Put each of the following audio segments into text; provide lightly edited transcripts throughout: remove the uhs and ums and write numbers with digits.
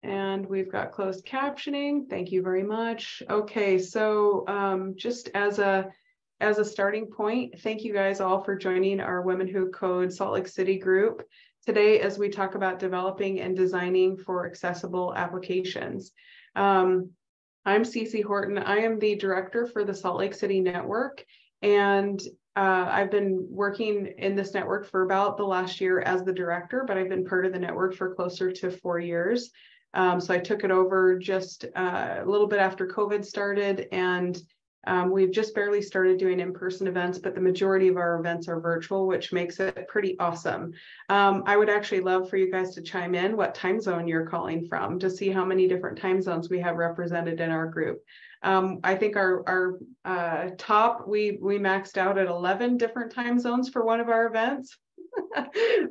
And we've got closed captioning. Thank you very much. Okay, so just as a starting point, thank you guys all for joining our Women Who Code Salt Lake City group today as we talk about developing and designing for accessible applications. I'm Cece Horton. I am the director for the Salt Lake City Network, and I've been working in this network for about the last year as the director, but I've been part of the network for closer to 4 years. So I took it over just a little bit after COVID started, and we've just barely started doing in-person events, but the majority of our events are virtual, which makes it pretty awesome. I would actually love for you guys to chime in what time zone you're calling from to see how many different time zones we have represented in our group. I think our top, we maxed out at 11 different time zones for one of our events.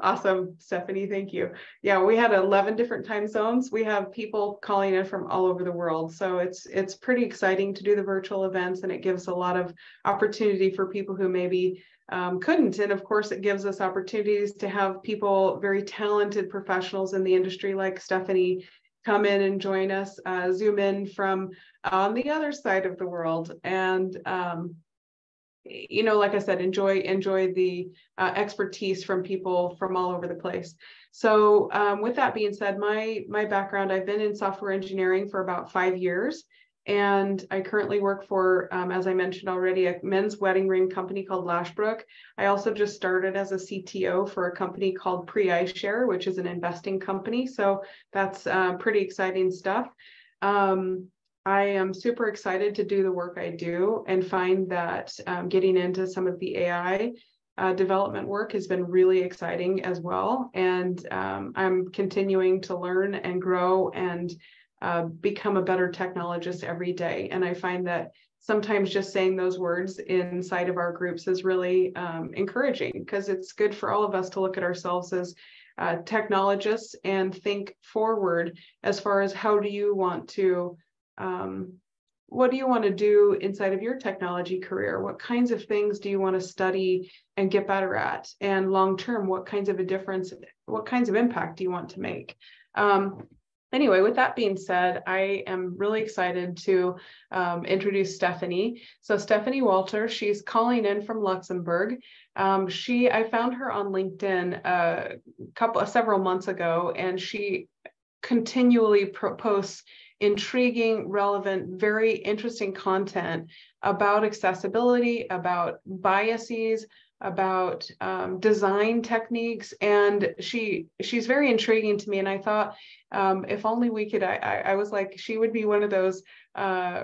Awesome, Stephanie, thank you. Yeah, we had 11 different time zones. We have people calling in from all over the world. So it's pretty exciting to do the virtual events, and it gives a lot of opportunity for people who maybe couldn't. And of course, it gives us opportunities to have people, very talented professionals in the industry like Stephanie, come in and join us, Zoom in from on the other side of the world. And you know, like I said, enjoy the expertise from people from all over the place. So with that being said, my background, I've been in software engineering for about 5 years, and I currently work for, as I mentioned already, a men's wedding ring company called Lashbrook. I also just started as a CTO for a company called Pre-iShare, which is an investing company. So that's pretty exciting stuff. I am super excited to do the work I do and find that getting into some of the AI development work has been really exciting as well. And I'm continuing to learn and grow and become a better technologist every day. And I find that sometimes just saying those words inside of our groups is really encouraging, because it's good for all of us to look at ourselves as technologists and think forward as far as how do you want to what do you want to do inside of your technology career? What kinds of things do you want to study and get better at? And long-term, what kinds of impact do you want to make? Anyway, with that being said, I am really excited to introduce Stephanie. So Stéphanie Walter, she's calling in from Luxembourg. I found her on LinkedIn several months ago, and she continually posts intriguing, relevant, very interesting content about accessibility, about biases, about design techniques. And she's very intriguing to me. And I thought, if only we could, I was like, she would be one of those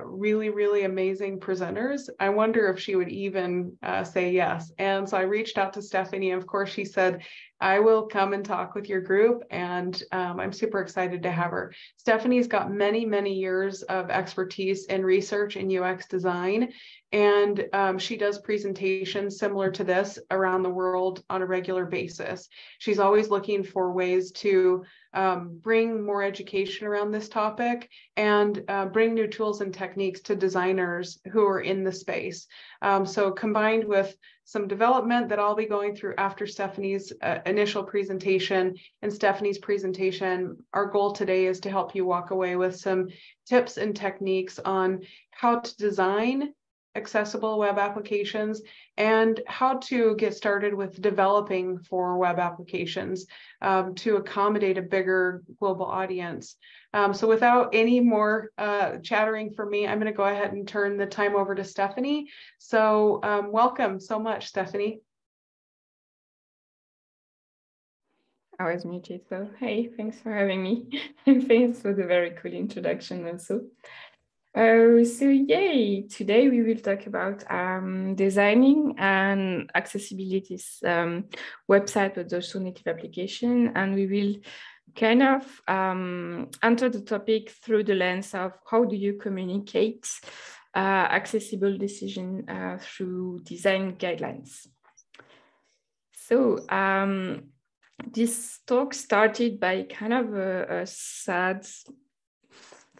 really, really amazing presenters. I wonder if she would even say yes. And so I reached out to Stephanie. Of course, she said, I will come and talk with your group. And I'm super excited to have her. Stephanie's got many, many years of expertise in research and UX design. And she does presentations similar to this around the world on a regular basis. She's always looking for ways to bring more education around this topic and bring new tools and techniques to designers who are in the space. So combined with some development that I'll be going through after Stephanie's initial presentation and Stephanie's presentation, our goal today is to help you walk away with some tips and techniques on how to design accessible web applications and how to get started with developing for web applications to accommodate a bigger global audience. So without any more chattering from me, I'm going to go ahead and turn the time over to Stephanie. So welcome so much, Stephanie. I was muted, so hey, thanks for having me. And thanks for the very cool introduction also. So yay, today we will talk about designing and accessibility website but also native application, and we will kind of enter the topic through the lens of how do you communicate accessible decision through design guidelines. So this talk started by kind of a sad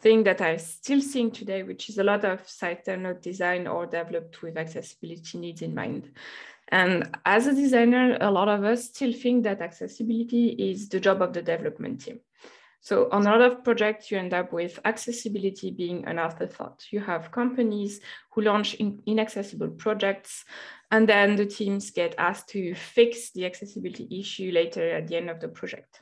thing that I'm still seeing today, which is a lot of sites are not designed or developed with accessibility needs in mind. And as a designer, a lot of us still think that accessibility is the job of the development team. So on a lot of projects, you end up with accessibility being an afterthought. You have companies who launch inaccessible projects, and then the teams get asked to fix the accessibility issue later at the end of the project.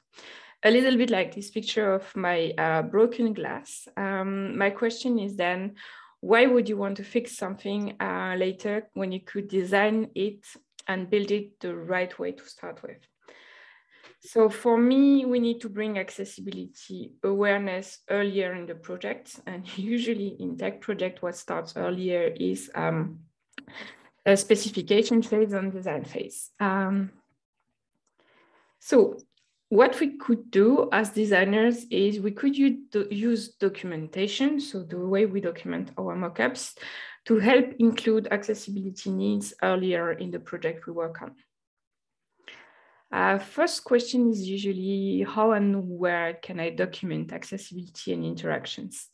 A little bit like this picture of my broken glass. My question is then, why would you want to fix something later when you could design it and build it the right way to start with? So for me, we need to bring accessibility awareness earlier in the project. And usually in tech project, what starts earlier is a specification phase and design phase. So what we could do as designers is we could use documentation, so the way we document our mockups, to help include accessibility needs earlier in the project we work on. First question is usually how and where can I document accessibility and interactions?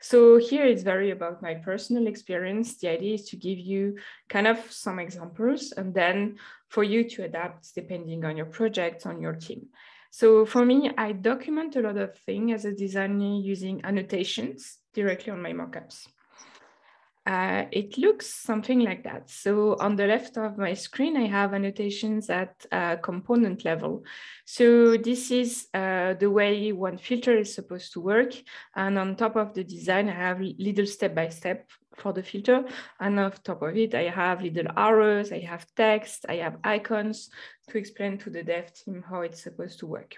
So here it's very about my personal experience. The idea is to give you kind of some examples and then for you to adapt depending on your project, on your team. So for me, I document a lot of things as a designer using annotations directly on my mockups. It looks something like that. So on the left of my screen, I have annotations at component level. So this is the way one filter is supposed to work. And on top of the design, I have little step-by-step for the filter. And on top of it, I have little arrows, I have text, I have icons to explain to the dev team how it's supposed to work.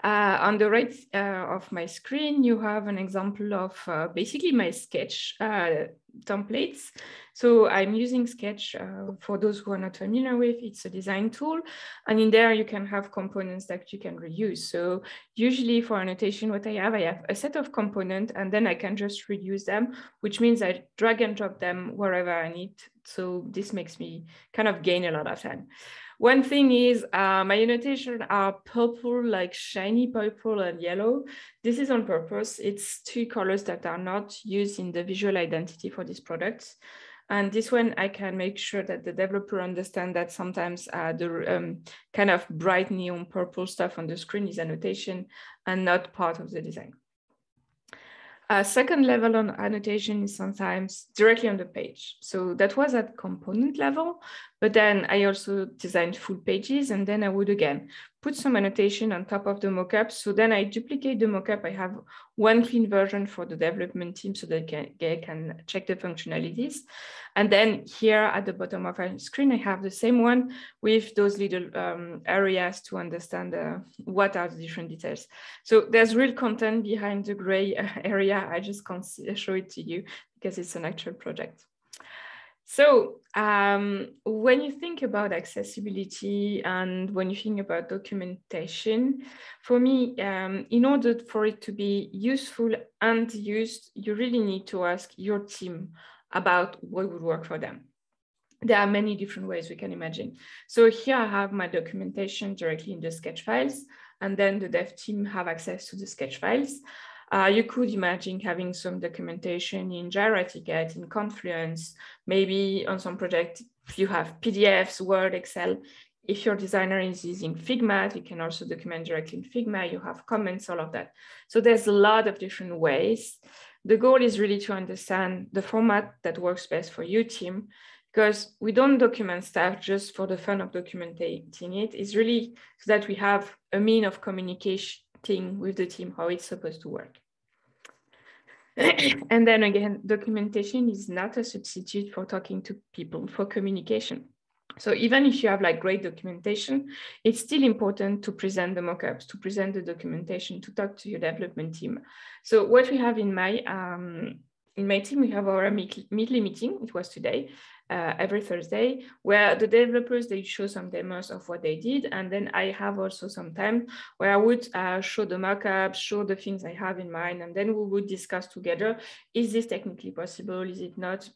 On the right of my screen, you have an example of basically my Sketch templates. So I'm using Sketch, for those who are not familiar with, it's a design tool. And in there, you can have components that you can reuse. So usually for annotation, what I have a set of components, and then I can just reuse them, which means I drag and drop them wherever I need. So this makes me kind of gain a lot of time. One thing is my annotations are purple, like shiny purple and yellow. This is on purpose. It's two colors that are not used in the visual identity for these products. And this one, I can make sure that the developer understands that sometimes the kind of bright neon purple stuff on the screen is annotation and not part of the design. Second level on annotation is sometimes directly on the page. So that was at component level, but then I also designed full pages, and then I would again put some annotation on top of the mockup. So then I duplicate the mockup. I have one clean version for the development team so they can check the functionalities. And then here at the bottom of our screen, I have the same one with those little areas to understand what are the different details. So there's real content behind the gray area. I just can't show it to you because it's an actual project. So when you think about accessibility and when you think about documentation, for me, in order for it to be useful and used, you really need to ask your team about what would work for them. There are many different ways we can imagine. So here I have my documentation directly in the sketch files, and then the dev team have access to the sketch files. You could imagine having some documentation in Jira Ticket, in Confluence, maybe on some project, you have PDFs, Word, Excel. If your designer is using Figma, you can also document directly in Figma, you have comments, all of that. So there's a lot of different ways. The goal is really to understand the format that works best for your team, because we don't document stuff just for the fun of documenting it. It's really so that we have a mean of communicating with the team how it's supposed to work. And then again, documentation is not a substitute for talking to people, for communication. So even if you have like great documentation, it's still important to present the mockups, to present the documentation, to talk to your development team. So what we have in my team, we have our weekly meeting. It was today, every Thursday, where the developers, they show some demos of what they did. And then I have also some time where I would show the mockups, show the things I have in mind. And then we would discuss together, is this technically possible? Is it not?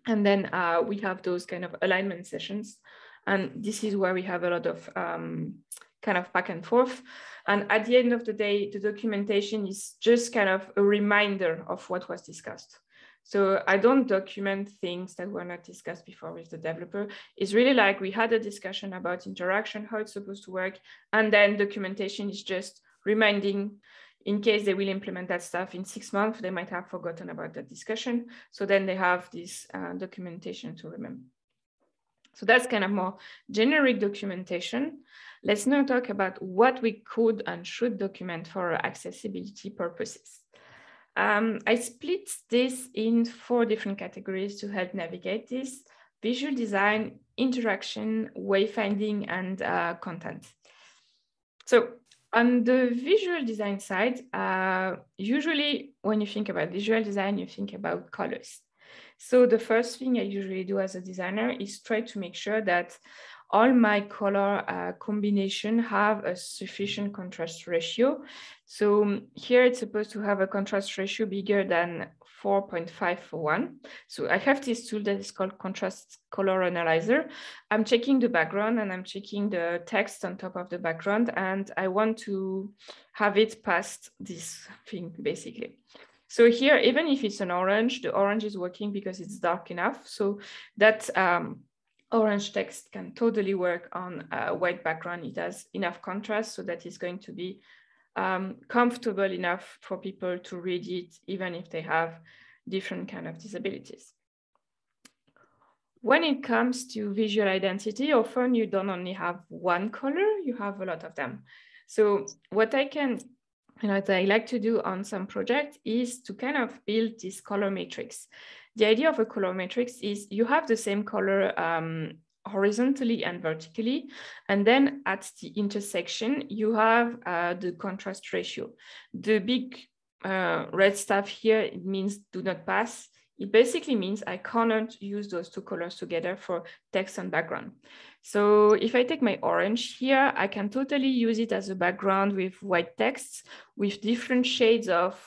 And then we have those kind of alignment sessions. And this is where we have a lot of kind of back and forth. And at the end of the day, the documentation is just kind of a reminder of what was discussed. So I don't document things that were not discussed before with the developer. It's really like we had a discussion about interaction, how it's supposed to work. And then documentation is just reminding in case they will implement that stuff in 6 months, they might have forgotten about that discussion. So then they have this documentation to remember. So that's kind of more generic documentation. Let's now talk about what we could and should document for accessibility purposes. I split this in 4 different categories to help navigate this: visual design, interaction, wayfinding, and content. So on the visual design side, usually when you think about visual design, you think about colors. So the first thing I usually do as a designer is try to make sure that all my color combination have a sufficient contrast ratio. So here it's supposed to have a contrast ratio bigger than 4.5 for 1. So I have this tool that is called Contrast Color Analyzer. I'm checking the background and I'm checking the text on top of the background, and I want to have it past this thing basically. So here, even if it's an orange, the orange is working because it's dark enough. So that orange text can totally work on a white background. It has enough contrast so that it's going to be comfortable enough for people to read it, even if they have different kind of disabilities. When it comes to visual identity, often you don't only have one color, you have a lot of them. So what I like to do on some projects is to kind of build this color matrix. The idea of a color matrix is you have the same color horizontally and vertically, and then at the intersection, you have the contrast ratio. The big red stuff here, it means do not pass. It basically means I cannot use those 2 colors together for text and background. So if I take my orange here, I can totally use it as a background with white text with different shades of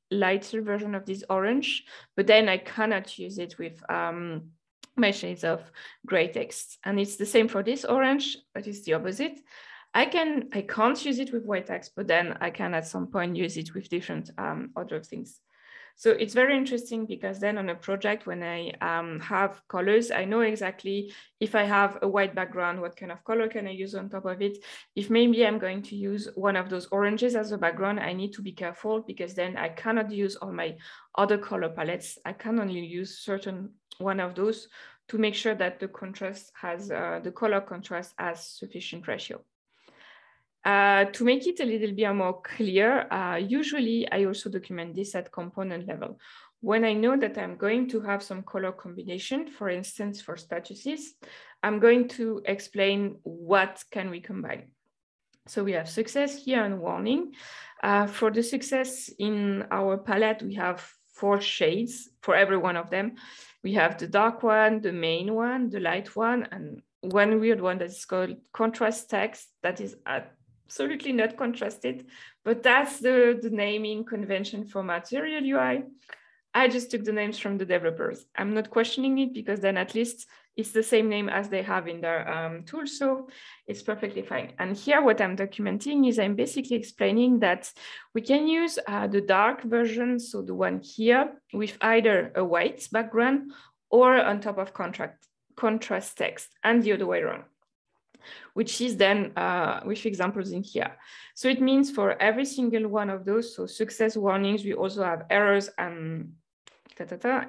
lighter version of this orange, but then I cannot use it with my shades of gray text. And it's the same for this orange, but it's the opposite. I can't use it with white text, but then I can at some point use it with different other things. So it's very interesting because then on a project, when I have colors, I know exactly if I have a white background, what kind of color can I use on top of it? If maybe I'm going to use one of those oranges as a background, I need to be careful because then I cannot use all my other color palettes. I can only use certain one of those to make sure that the contrast has, the color contrast has sufficient ratio. To make it a little bit more clear, usually I also document this at component level. When I know that I'm going to have some color combination, for instance, for statuses, I'm going to explain what can we combine. So we have success here and warning. For the success in our palette, we have 4 shades for every one of them. We have the dark one, the main one, the light one, and one weird one that is called contrast text that is absolutely not contrasted, but that's the naming convention for Material UI. I just took the names from the developers. I'm not questioning it because then at least it's the same name as they have in their tool, so it's perfectly fine. And here what I'm documenting is I'm basically explaining that we can use the dark version, so the one here, with either a white background or on top of contrast text, and the other way around, which is then with examples in here. So it means for every single one of those, so success warnings, we also have errors and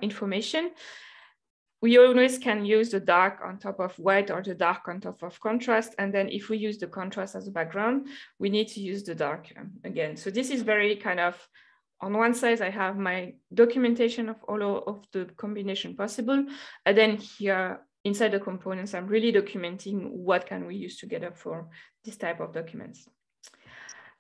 information. We always can use the dark on top of white or the dark on top of contrast. And then if we use the contrast as a background, we need to use the dark again. So this is very kind of, on one side, I have my documentation of all of the combination possible. And then here, inside the components, I'm really documenting what can we use together for this type of documents.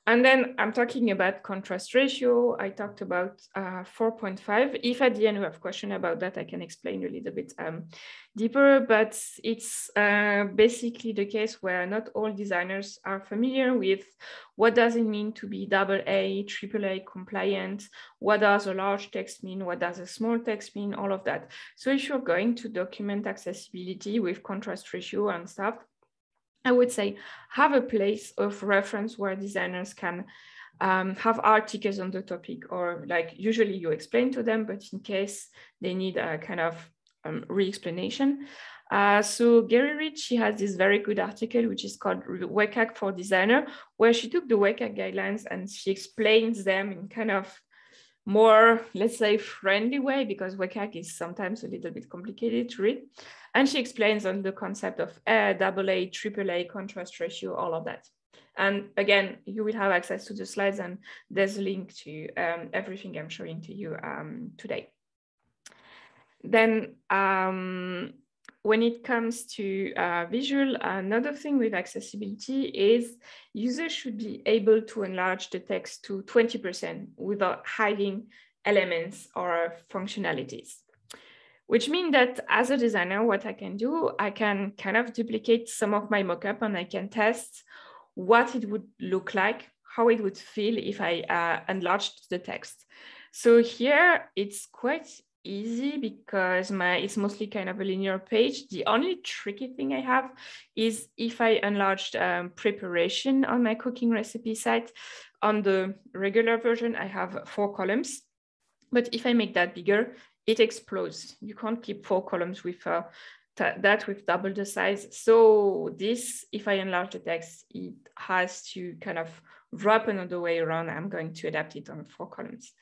And then I'm talking about contrast ratio. I talked about 4.5. If at the end you have a question about that, I can explain a little bit deeper, but it's basically the case where not all designers are familiar with what does it mean to be AA, AAA compliant, what does a large text mean, what does a small text mean, all of that. So if you're going to document accessibility with contrast ratio and stuff, I would say have a place of reference where designers can have articles on the topic, or like usually you explain to them, but in case they need a kind of re-explanation, So Gary Reed, she has this very good article, which is called WCAG for Designer, where she took the WCAG guidelines and she explains them in kind of more, let's say, friendly way, because WCAG is sometimes a little bit complicated to read. And she explains on the concept of AA, AAA, contrast ratio, all of that. And again, you will have access to the slides, and there's a link to everything I'm showing to you today. Then when it comes to visual, another thing with accessibility is users should be able to enlarge the text to 20% without hiding elements or functionalities. Which means that as a designer, what I can do, I can kind of duplicate some of my mockup and I can test what it would look like, how it would feel if I enlarged the text. So here it's quite easy because it's mostly kind of a linear page. The only tricky thing I have is if I enlarged preparation on my cooking recipe site. On the regular version, I have 4 columns, but if I make that bigger, it explodes. You can't keep 4 columns with that with double the size. So this, if I enlarge the text, it has to kind of wrap another way around. I'm going to adapt it on 4 columns.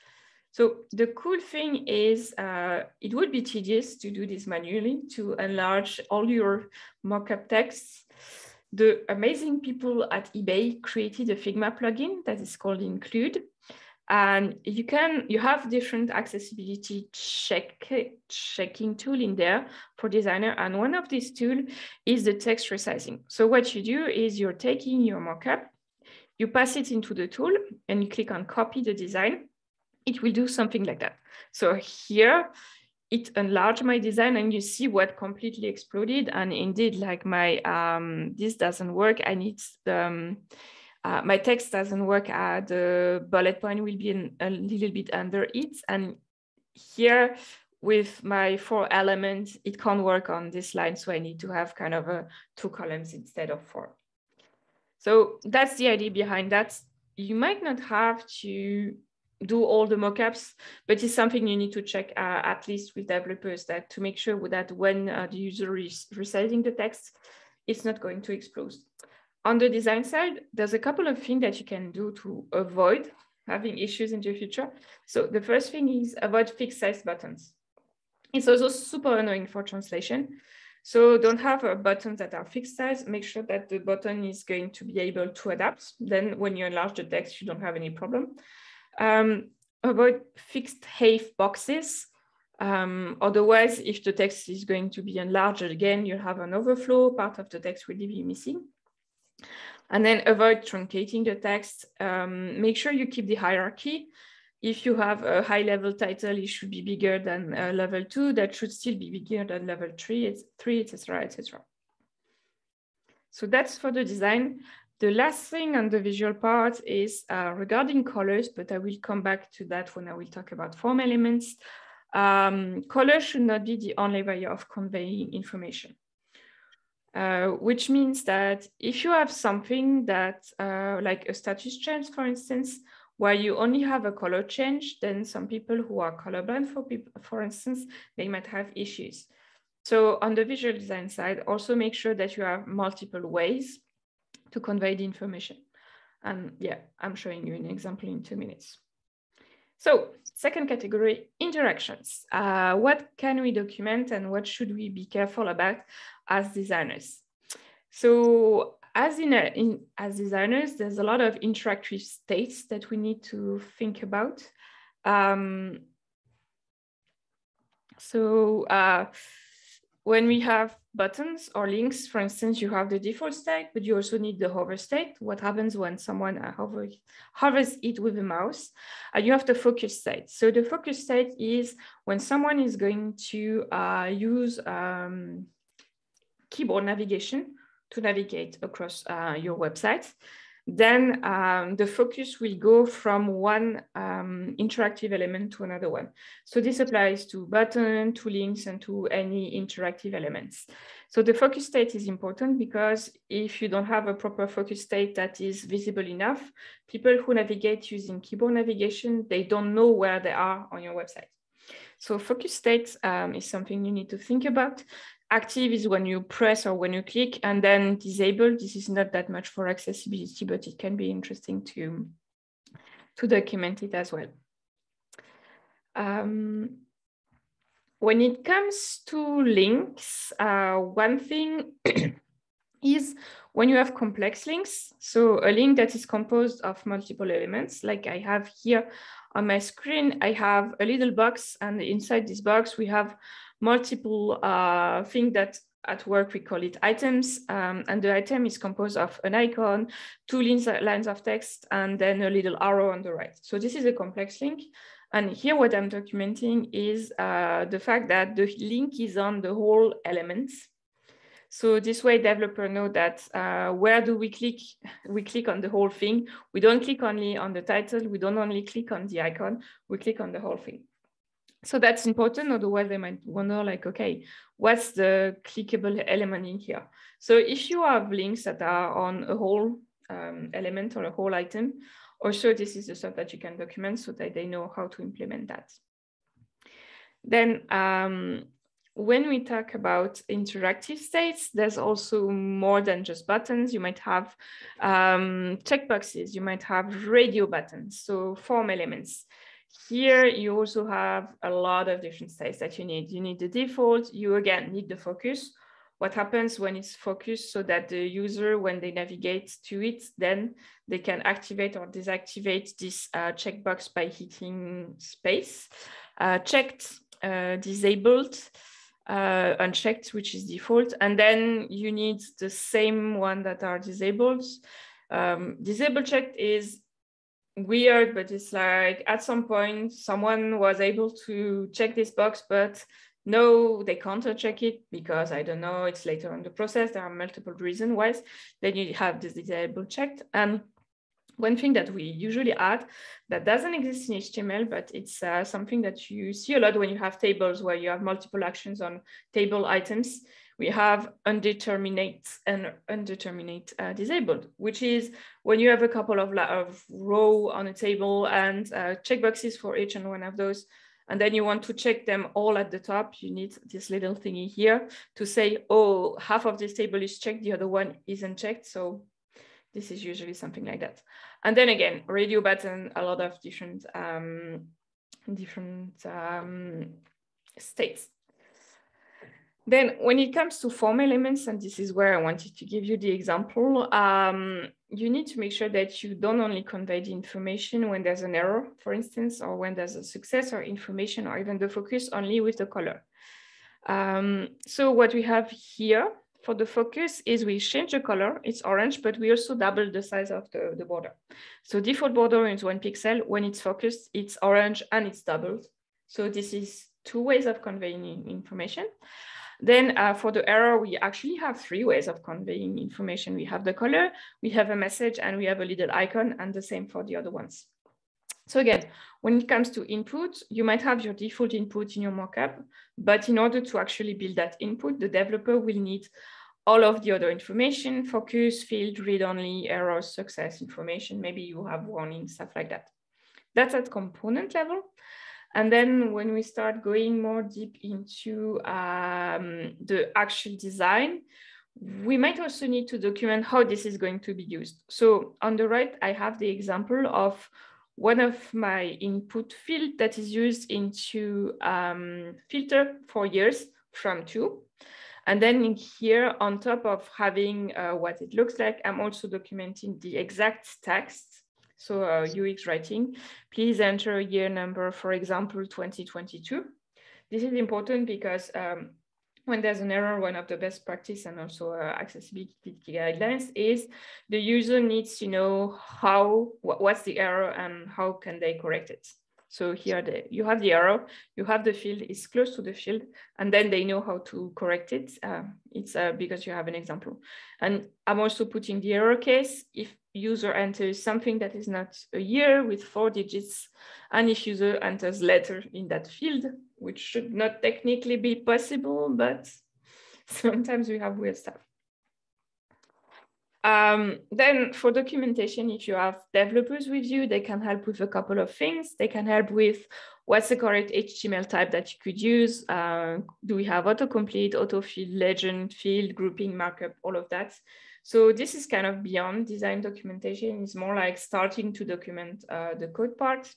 So the cool thing is it would be tedious to do this manually, to enlarge all your mockup texts. The amazing people at eBay created a Figma plugin that is called Include. And you have different accessibility checking tool in there for designer. And one of these tools is the text resizing. So what you do is you're taking your mockup, you pass it into the tool and you click on copy the design. It will do something like that. So here it enlarged my design and you see what completely exploded. And indeed, like my, this doesn't work. I need the, my text doesn't work. The bullet point will be a little bit under it. And here with my 4 elements, it can't work on this line. So I need to have kind of 2 columns instead of 4. So that's the idea behind that. You might not have to do all the mockups, but it's something you need to check at least with developers, that to make sure that when the user is resizing the text, it's not going to explode. On the design side, there's a couple of things that you can do to avoid having issues in the future. So the first thing is avoid fixed size buttons. It's also super annoying for translation. So don't have buttons that are fixed size. Make sure that the button is going to be able to adapt. Then when you enlarge the text, you don't have any problem. Avoid fixed height boxes. Otherwise, if the text is going to be enlarged again, you have an overflow, part of the text will be missing. And then avoid truncating the text. Make sure you keep the hierarchy. If you have a high level title, it should be bigger than level 2. That should still be bigger than level 3, etc., etc. So that's for the design. The last thing on the visual part is regarding colors, but I will come back to that when I will talk about form elements. Color should not be the only way of conveying information, which means that if you have something that, like a status change, for instance, where you only have a color change, then some people who are colorblind, for instance, they might have issues. So on the visual design side, also make sure that you have multiple ways to convey the information. And yeah, I'm showing you an example in 2 minutes. So second category, interactions. What can we document and what should we be careful about as designers? So as designers, there's a lot of interactive states that we need to think about. When we have buttons or links, for instance, you have the default state, but you also need the hover state. What happens when someone hovers it with a mouse? You have the focus state. So the focus state is when someone is going to use keyboard navigation to navigate across your website. Then the focus will go from one interactive element to another one. So this applies to buttons, to links, and to any interactive elements. So the focus state is important because if you don't have a proper focus state that is visible enough, people who navigate using keyboard navigation, they don't know where they are on your website. So focus state is something you need to think about. active is when you press or when you click, and then disabled, this is not that much for accessibility, but it can be interesting to document it as well. When it comes to links, one thing is when you have complex links, so a link that is composed of multiple elements, like I have here on my screen, I have a little box, and inside this box, we have multiple things that at work we call it items, and the item is composed of an icon, 2 lines of text, and then a little arrow on the right. So this is a complex link. And here what I'm documenting is the fact that the link is on the whole element. So this way developer know that where do we click? We click on the whole thing. We don't click only on the title. We don't only click on the icon. We click on the whole thing. So that's important. Otherwise they might wonder like, okay, what's the clickable element in here? So if you have links that are on a whole element or a whole item, also this is the stuff that you can document so that they know how to implement that. Then when we talk about interactive states, there's also more than just buttons. You might have checkboxes, you might have radio buttons, so form elements. Here, you also have a lot of different states that you need. You need the default, you again need the focus. What happens when it's focused so that the user, when they navigate to it, then they can activate or deactivate this checkbox by hitting space. Checked, disabled, unchecked, which is default. And then you need the same one that are disabled. Disabled checked is weird, but it's like at some point someone was able to check this box, but no, they can't check it because I don't know, it's later in the process. There are multiple reasons why. Then you have this disabled checked. And one thing that we usually add that doesn't exist in HTML, but it's something that you see a lot when you have tables where you have multiple actions on table items. We have undeterminate and undeterminate disabled, which is when you have a couple of row on a table and checkboxes for each and one of those. And then you want to check them all at the top. You need this little thingy here to say, oh, half of this table is checked, the other one isn't checked. So this is usually something like that. And then again, radio button, a lot of different states. Then when it comes to form elements, and this is where I wanted to give you the example, you need to make sure that you don't only convey the information when there's an error, for instance, or when there's a success or information, or even the focus only with the color. So what we have here for the focus is we change the color, it's orange, but we also double the size of the border. So default border is 1 pixel. When it's focused, it's orange and it's doubled. So this is 2 ways of conveying information. Then for the error, we actually have 3 ways of conveying information. We have the color, we have a message, and we have a little icon, and the same for the other ones. So again, when it comes to input, you might have your default input in your mockup, but in order to actually build that input, the developer will need all of the other information, focus, field, read-only, errors, success information. Maybe you have warning, stuff like that. That's at component level. And then when we start going more deep into the actual design, we might also need to document how this is going to be used. So on the right, I have the example of one of my input field that is used into filter for years from 2. And then in here, on top of having what it looks like, I'm also documenting the exact text. So UX writing, please enter a year number, for example, 2022. This is important because when there's an error, one of the best practice and also accessibility guidelines is the user needs to know what's the error and how can they correct it. So here you have the error, you have the field, it's close to the field, and then they know how to correct it. It's because you have an example. And I'm also putting the error case if user enters something that is not a year with 4 digits, and if user enters letter in that field, which should not technically be possible, but sometimes we have weird stuff. Then for documentation, if you have developers with you, they can help with a couple of things. They can help with what's the correct HTML type that you could use. Do we have autocomplete, autofill, legend, field, grouping, markup, all of that. So this is kind of beyond design documentation. It's more like starting to document the code part.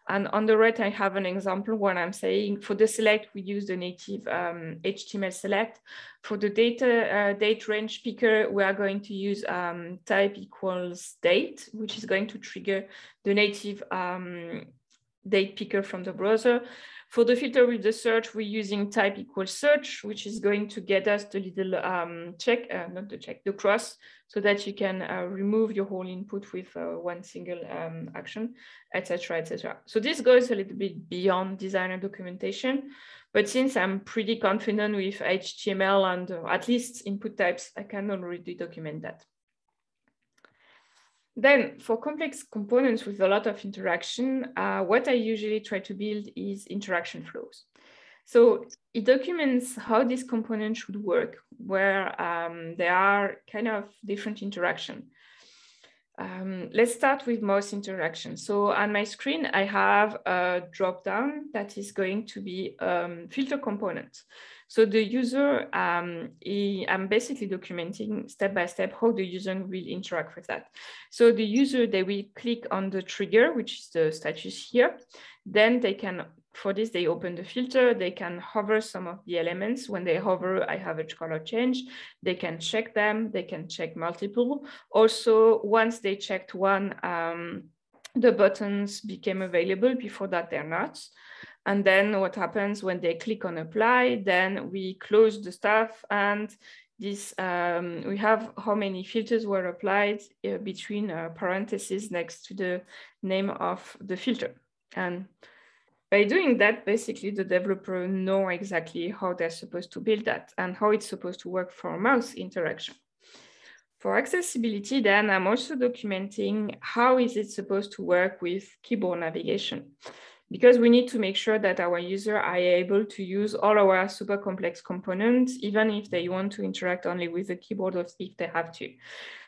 And on the right, I have an example where I'm saying for the select, we use the native HTML select. For the date range picker, we are going to use type equals date, which is going to trigger the native date picker from the browser. For the filter with the search, we're using type equals search, which is going to get us the little the cross, so that you can remove your whole input with one single action, etc., etc. So this goes a little bit beyond designer documentation, but since I'm pretty confident with HTML and at least input types, I can already document that. Then for complex components with a lot of interaction, what I usually try to build is interaction flows. So it documents how this component should work, where there are kind of different interaction. Let's start with mouse interaction. So on my screen, I have a drop-down that is going to be filter component. So the user, I'm basically documenting step by step how the user will interact with that. So the user, they will click on the trigger, which is the status here. Then they can, for this, they open the filter. They can hover some of the elements. When they hover, I have a color change. They can check them. They can check multiple. Also, once they checked one, the buttons became available. Before that, they're not. And then what happens when they click on apply, then we close the stuff, and this we have how many filters were applied between parentheses next to the name of the filter. And by doing that, basically the developer know exactly how they're supposed to build that and how it's supposed to work for mouse interaction. For accessibility, then I'm also documenting how is it supposed to work with keyboard navigation, because we need to make sure that our user are able to use all our super complex components, even if they want to interact only with the keyboard or if they have to.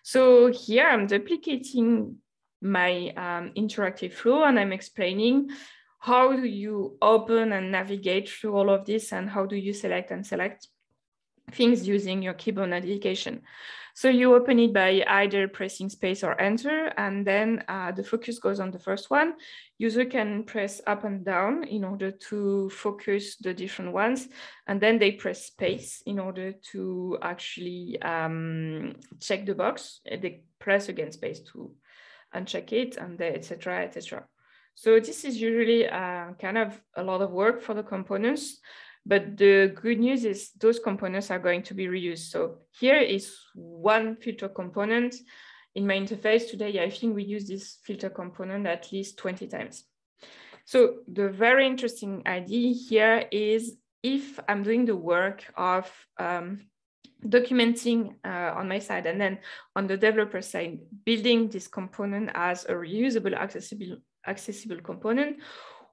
So here I'm duplicating my interactive flow, and I'm explaining how do you open and navigate through all of this, and how do you select and select things using your keyboard navigation. So you open it by either pressing space or enter, and then the focus goes on the first one. User can press up and down in order to focus the different ones, and then they press space in order to actually check the box. They press again space to uncheck it, and etc., etc. So this is usually kind of a lot of work for the components. But the good news is those components are going to be reused. So here is one filter component. In my interface today, I think we use this filter component at least 20 times. So the very interesting idea here is if I'm doing the work of documenting on my side, and then on the developer side, building this component as a reusable, accessible component,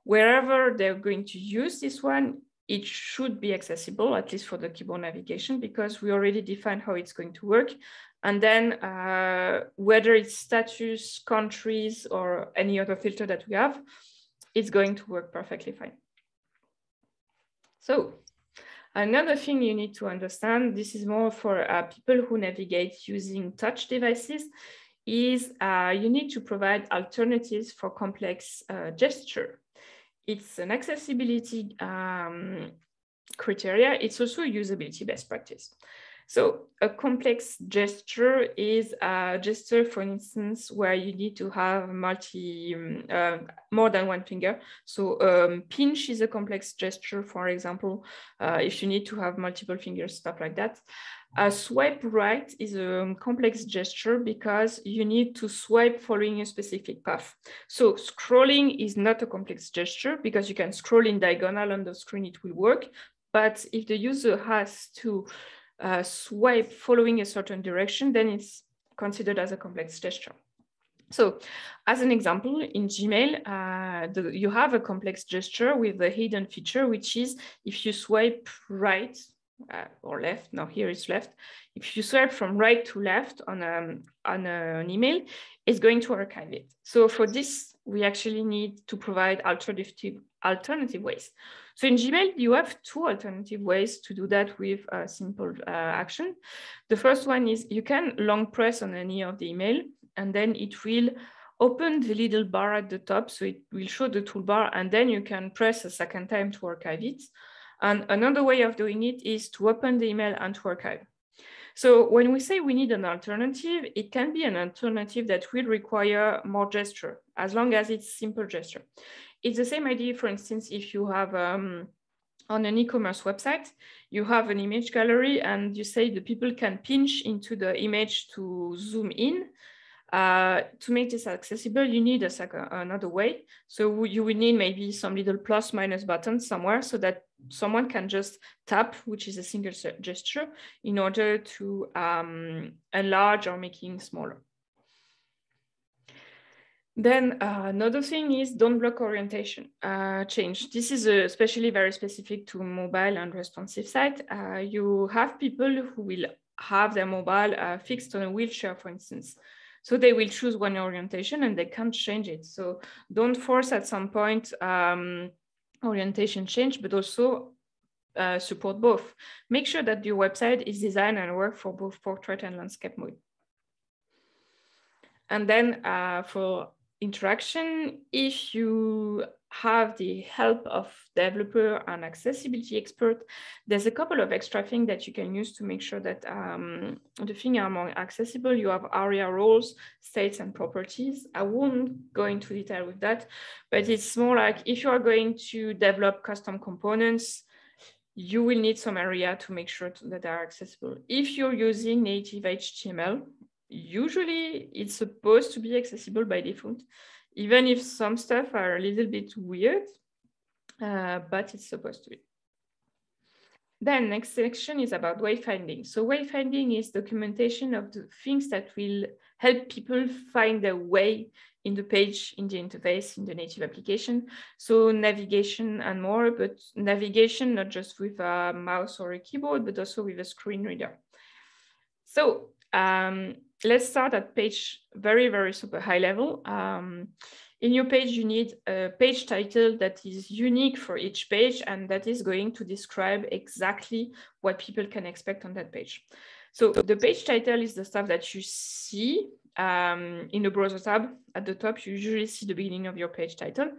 wherever they're going to use this one, it should be accessible, at least for the keyboard navigation, because we already defined how it's going to work. And then whether it's status, countries, or any other filter that we have, it's going to work perfectly fine. So another thing you need to understand, this is more for people who navigate using touch devices, is you need to provide alternatives for complex gesture. It's an accessibility criteria. It's also usability best practice. So a complex gesture is a gesture, for instance, where you need to have more than one finger. So pinch is a complex gesture, for example, if you need to have multiple fingers, stuff like that. A swipe right is a complex gesture because you need to swipe following a specific path. So scrolling is not a complex gesture because you can scroll in diagonal on the screen, it will work. But if the user has to swipe following a certain direction, then it's considered as a complex gesture. So as an example, in Gmail, you have a complex gesture with a hidden feature, which is if you swipe right or left. No, here it's left. If you swipe from right to left on an email, it's going to archive it. So for this, we actually need to provide alternative ways. So in Gmail, you have two alternative ways to do that with a simple action. The first one is you can long press on any of the email, and then it will open the little bar at the top. So it will show the toolbar, and then you can press a second time to archive it. And another way of doing it is to open the email and to archive. So when we say we need an alternative, it can be an alternative that will require more gesture, as long as it's simple gesture. It's the same idea, for instance, if you have on an e-commerce website, you have an image gallery and you say the people can pinch into the image to zoom in. To make this accessible, you need another way. So you will need maybe some little plus minus button somewhere so that someone can just tap, which is a single gesture, in order to enlarge or making smaller. Then another thing is don't block orientation change. This is especially very specific to mobile and responsive site. You have people who will have their mobile fixed on a wheelchair, for instance. So they will choose one orientation and they can't change it. So don't force at some point orientation change, but also support both. Make sure that your website is designed and work for both portrait and landscape mode. And then for interaction, if you have the help of developer and accessibility expert, there's a couple of extra things that you can use to make sure that the things are more accessible. You have ARIA roles, states, and properties. I won't go into detail with that, but it's more like if you are going to develop custom components, you will need some area to make sure that they are accessible. If you're using native HTML, usually it's supposed to be accessible by default, even if some stuff are a little bit weird, but it's supposed to be. Then next section is about wayfinding. So wayfinding is documentation of the things that will help people find their way in the page, in the interface, in the native application. So navigation and more, but navigation not just with a mouse or a keyboard, but also with a screen reader. So let's start at page very, very super high level. In your page, you need a page title that is unique for each page and that is going to describe exactly what people can expect on that page. So the page title is the stuff that you see in the browser tab at the top. You usually see the beginning of your page title.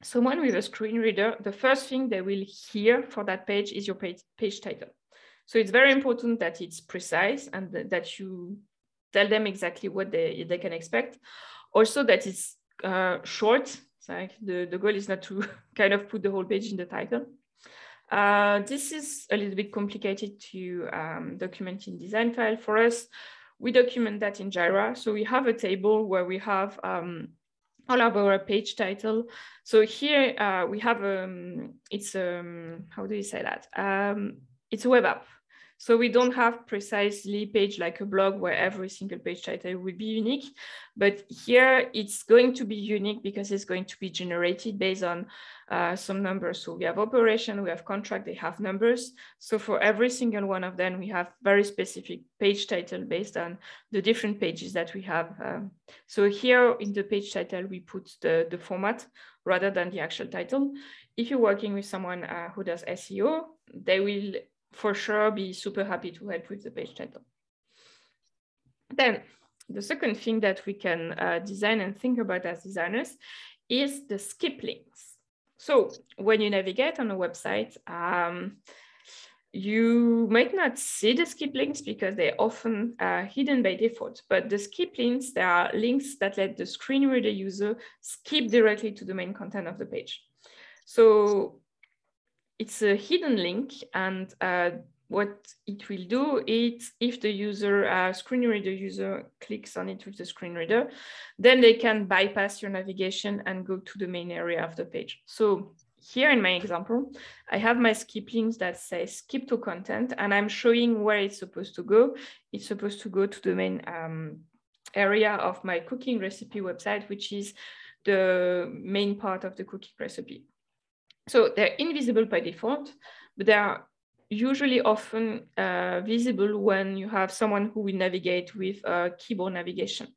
Someone with a screen reader, the first thing they will hear for that page is your page title. So it's very important that it's precise and that you tell them exactly what they can expect. Also that it's short. It's like the goal is not to kind of put the whole page in the title. This is a little bit complicated to document in design file. For us, we document that in Jira. So we have a table where we have all of our page title. So here we have, how do you say that? It's a web app. So we don't have precisely page like a blog where every single page title will be unique, but here it's going to be unique because it's going to be generated based on some numbers. So we have operation, we have contract, they have numbers. So for every single one of them, we have very specific page title based on the different pages that we have. So here in the page title, we put the format rather than the actual title. If you're working with someone who does SEO, they will for sure be super happy to help with the page title. Then the second thing that we can design and think about as designers is the skip links. So when you navigate on a website, you might not see the skip links because they're often hidden by default, but the skip links, there are links that let the screen reader user skip directly to the main content of the page. So it's a hidden link, and what it will do is if the user, screen reader user clicks on it with the screen reader, then they can bypass your navigation and go to the main area of the page. So here in my example, I have my skip links that say skip to content, and I'm showing where it's supposed to go. It's supposed to go to the main area of my cooking recipe website, which is the main part of the cooking recipe. So they're invisible by default, but they are usually often visible when you have someone who will navigate with keyboard navigation.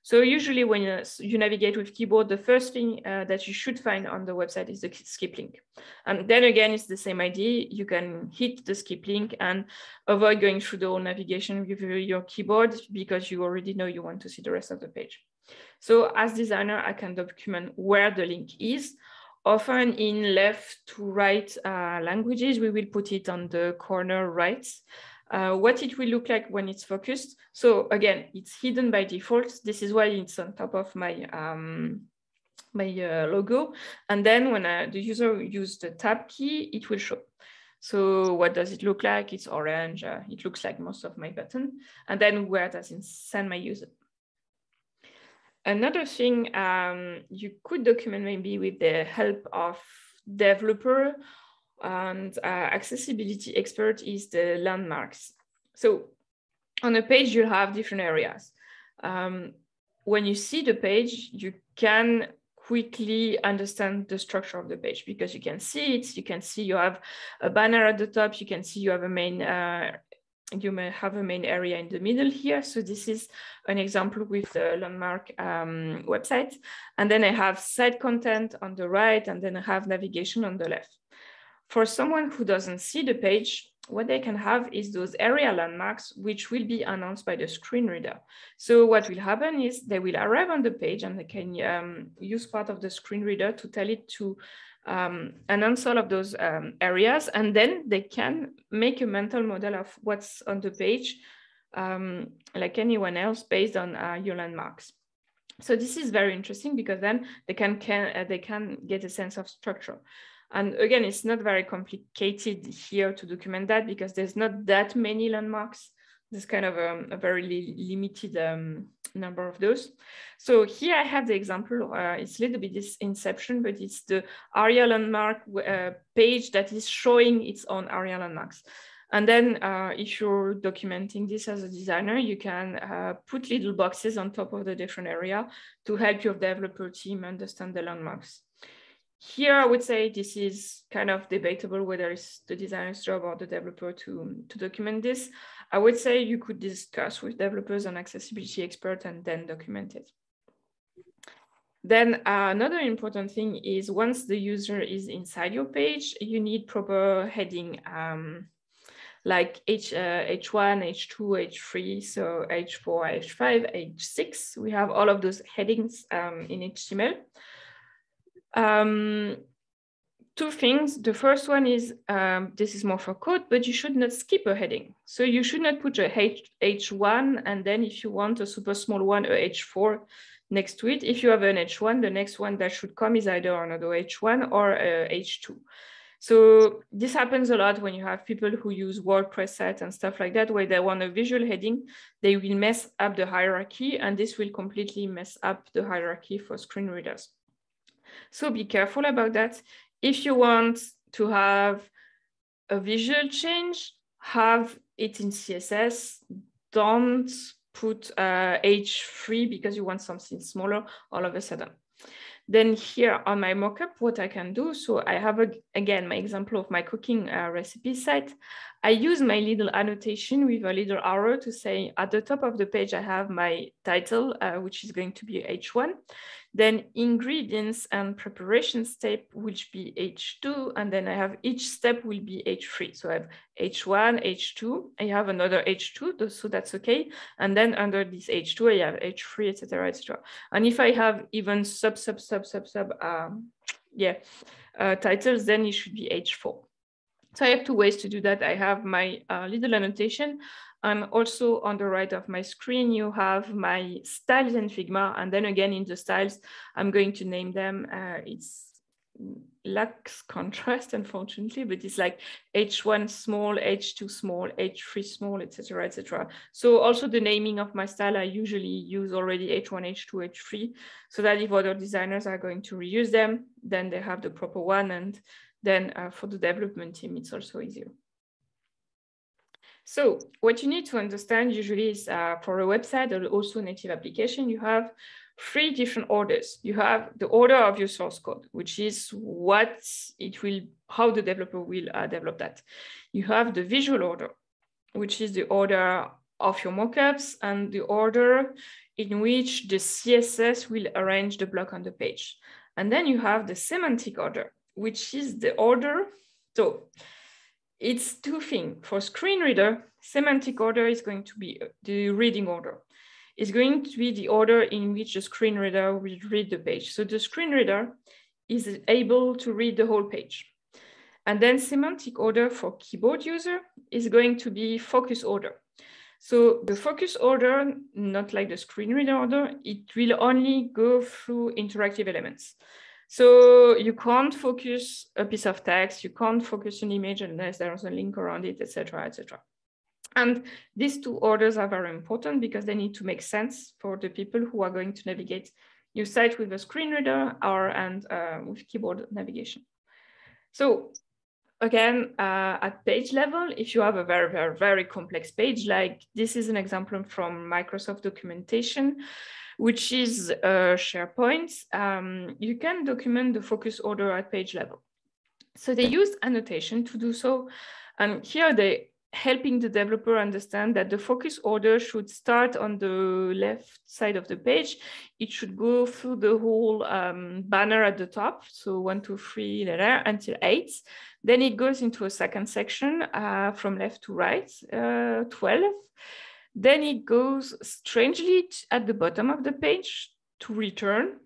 So usually when you navigate with keyboard, the first thing that you should find on the website is the skip link. And then again, it's the same idea. You can hit the skip link and avoid going through the whole navigation with your keyboard because you already know you want to see the rest of the page. So as designer, I can document where the link is. Often in left to right languages, we will put it on the corner right. What it will look like when it's focused. So again, it's hidden by default. This is why it's on top of my logo. And then when the user uses the tab key, it will show. So what does it look like? It's orange. It looks like most of my button. And then where does it send my user? Another thing you could document maybe with the help of developer and accessibility expert is the landmarks. So on a page, you'll have different areas. When you see the page, you can quickly understand the structure of the page because you can see it. You can see you have a banner at the top. You can see you have a main you may have a main area in the middle here. So this is an example with the landmark website. And then I have site content on the right, and then I have navigation on the left. For someone who doesn't see the page, what they can have is those area landmarks, which will be announced by the screen reader. So what will happen is they will arrive on the page and they can use part of the screen reader to tell it to announce all of those areas, and then they can make a mental model of what's on the page, like anyone else, based on your landmarks. So this is very interesting because then they can get a sense of structure. And again, it's not very complicated here to document that because there's not that many landmarks. There's kind of a very limited number of those. So here I have the example, it's a little bit this inception, but it's the ARIA landmark page that is showing its own ARIA landmarks. And then if you're documenting this as a designer, you can put little boxes on top of the different area to help your developer team understand the landmarks. Here, I would say this is kind of debatable whether it's the designer's job or the developer to document this. I would say you could discuss with developers and accessibility experts and then document it. Then another important thing is once the user is inside your page, you need proper heading like H1, H2, H3, so H4, H5, H6. We have all of those headings in HTML. Two things. The first one is, this is more for code, but you should not skip a heading. So you should not put a H1, and then if you want a super small one, a H4 next to it. If you have an H1, the next one that should come is either another H1 or a H2. So this happens a lot when you have people who use WordPress sites and stuff like that, where they want a visual heading, they will mess up the hierarchy, and this will completely mess up the hierarchy for screen readers. So be careful about that. If you want to have a visual change, have it in CSS. Don't put H3 because you want something smaller all of a sudden. Then here on my mockup, what I can do, so I have, again, my example of my cooking recipe site. I use my little annotation with a little arrow to say at the top of the page, I have my title, which is going to be H1. Then ingredients and preparation step, which be H2. And then I have each step will be H3. So I have H1, H2. I have another H2, so that's okay. And then under this H2, I have H3, etc., etc. And if I have even titles, then it should be H4. So I have two ways to do that. I have my little annotation, and also on the right of my screen, you have my styles in Figma. And then again, in the styles, I'm going to name them. It's lacks contrast, unfortunately, but it's like H1 small, H2 small, H3 small, etc., etc. So also the naming of my style, I usually use already H1, H2, H3, so that if other designers are going to reuse them, then they have the proper one. And then for the development team, it's also easier. So what you need to understand usually is for a website or also native application, you have three different orders. You have the order of your source code, which is how the developer will develop that. You have the visual order, which is the order of your mockups and the order in which the CSS will arrange the block on the page. And then you have the semantic order, which is the order. So it's two things. For screen reader, semantic order is going to be the reading order. It's going to be the order in which the screen reader will read the page. So the screen reader is able to read the whole page. And then semantic order for keyboard user is going to be focus order. So the focus order, not like the screen reader order, it will only go through interactive elements. So you can't focus a piece of text, you can't focus an image unless there's a link around it, etc., etc. And these two orders are very important because they need to make sense for the people who are going to navigate your site with a screen reader and with keyboard navigation. So again, at page level, if you have a very, very, very complex page, like this is an example from Microsoft documentation, which is SharePoint, you can document the focus order at page level. So they used annotation to do so. And here they helping the developer understand that the focus order should start on the left side of the page. It should go through the whole banner at the top. So 1, 2, 3, until 8. Then it goes into a second section from left to right, 12. Then it goes strangely at the bottom of the page to return.